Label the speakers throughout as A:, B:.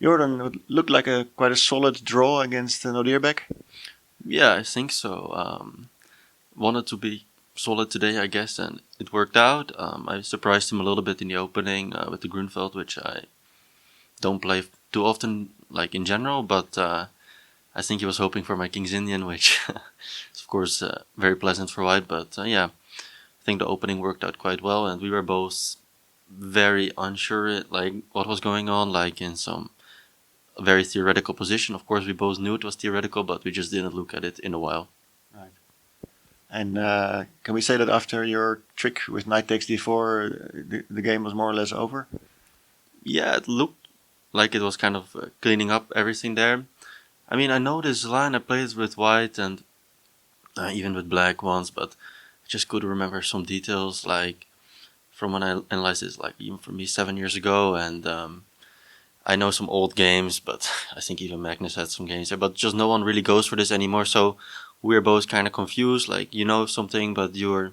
A: Jorden, it looked like quite a solid draw against Nodirbek.
B: Yeah, I think so. Wanted to be solid today, I guess, and it worked out. I surprised him a little bit in the opening with the Grunfeld, which I don't play too often, like in general, but I think he was hoping for my King's Indian, which is of course very pleasant for white, but yeah, I think the opening worked out quite well, and we were both very unsure like what was going on, like in some very theoretical position. Of course, we both knew it was theoretical, but we just didn't look at it in a while.
A: Right. And can we say that after your trick with knight takes d4, the game was more or less over?
B: Yeah, it looked like it was kind of cleaning up everything there. I mean, I know this line, I played with white and even with black once, but I just couldn't remember some details, like from when I analyzed this, like even for me 7 years ago, and I know some old games, but I think even Magnus had some games there, but just no one really goes for this anymore, so we're both kind of confused, like you know something, but you're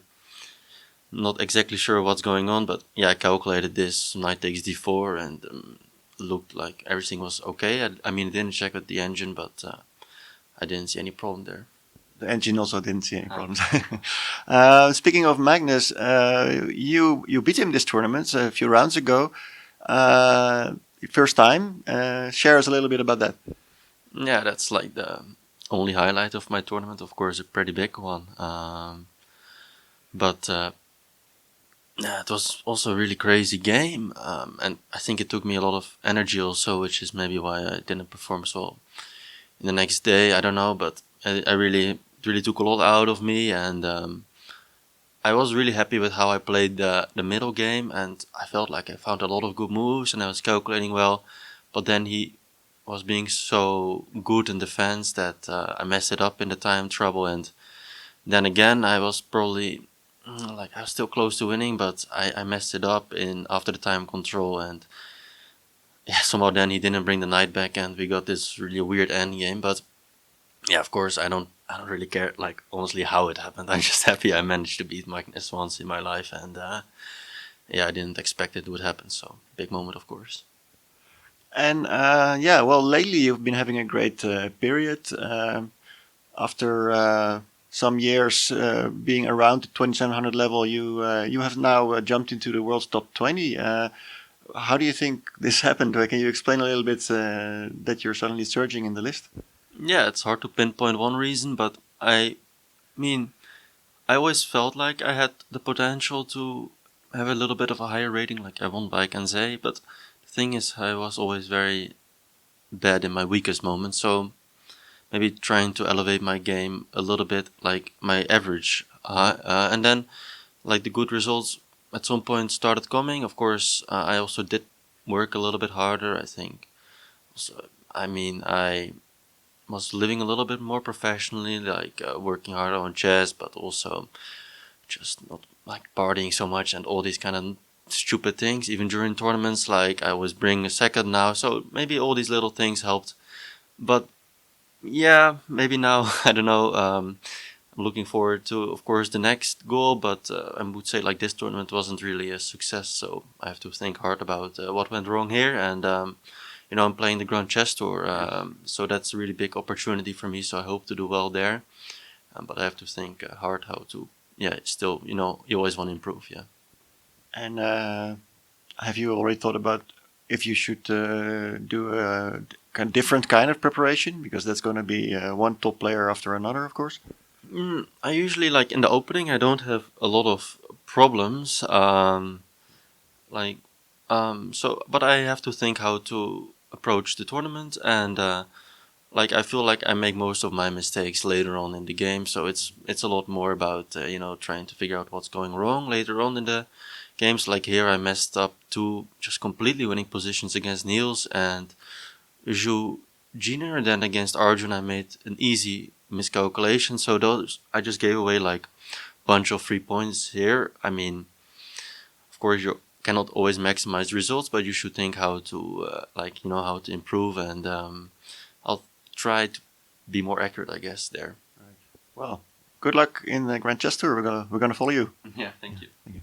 B: not exactly sure what's going on. But yeah, I calculated this, knight takes d4, and looked like everything was okay. I mean, I didn't check with the engine, but I didn't see any problem there.
A: The engine also didn't see any problems. Speaking of Magnus, you beat him this tournament a few rounds ago. First time. Share us a little bit about that.
B: Yeah, that's like the only highlight of my tournament. Of course, a pretty big one. But yeah, it was also a really crazy game, and I think it took me a lot of energy also, which is maybe why I didn't perform so well in the next day. I don't know, but I really took a lot out of me, and I was really happy with how I played the middle game, and I felt like I found a lot of good moves, and I was calculating well, but then he was being so good in defense that I messed it up in the time trouble, and then again I was probably like I was still close to winning, but I messed it up in after the time control, and yeah, somehow then he didn't bring the knight back, and we got this really weird end game. But yeah, of course I don't really care, like honestly, how it happened. I'm just happy I managed to beat Magnus once in my life, and yeah, I didn't expect it would happen. So big moment, of course.
A: And yeah, well, lately you've been having a great period. After some years being around the 2700 level, you have now jumped into the world's top 20. How do you think this happened? Can you explain a little bit that you're suddenly surging in the list?
B: Yeah, it's hard to pinpoint one reason, but I mean, I always felt like I had the potential to have a little bit of a higher rating, like I won by Kansei, but the thing is, I was always very bad in my weakest moments, so maybe trying to elevate my game a little bit, like my average, and then like the good results at some point started coming. Of course, I also did work a little bit harder, I think. So, I mean, I was living a little bit more professionally, like working harder on chess, but also just not like partying so much and all these kind of stupid things. Even during tournaments, like I was bringing a second now, so maybe all these little things helped. But yeah, maybe now I don't know. I'm looking forward to, of course, the next goal, but I would say like this tournament wasn't really a success, so I have to think hard about what went wrong here. And you know, I'm playing the Grand Chess Tour, so that's a really big opportunity for me. So I hope to do well there, but I have to think hard how to. Yeah, still, you know, you always want to improve. Yeah.
A: And have you already thought about if you should do a different kind of preparation? Because that's going to be one top player after another, of course.
B: I usually, like in the opening, I don't have a lot of problems. So, but I have to think how to approach the tournament, and like I feel like I make most of my mistakes later on in the game. So it's a lot more about you know, trying to figure out what's going wrong later on in the games. Like here, I messed up two just completely winning positions against Niels and Zhu Jiner. Then against Arjun, I made an easy miscalculation. So those I just gave away like a bunch of free points here. I mean, of course you cannot always maximize results, but you should think how to like, you know, how to improve, and I'll try to be more accurate, I guess, there.
A: Well, good luck in the Grand Chess Tour. We're gonna follow you.
B: Yeah, thank you.
A: Thank you.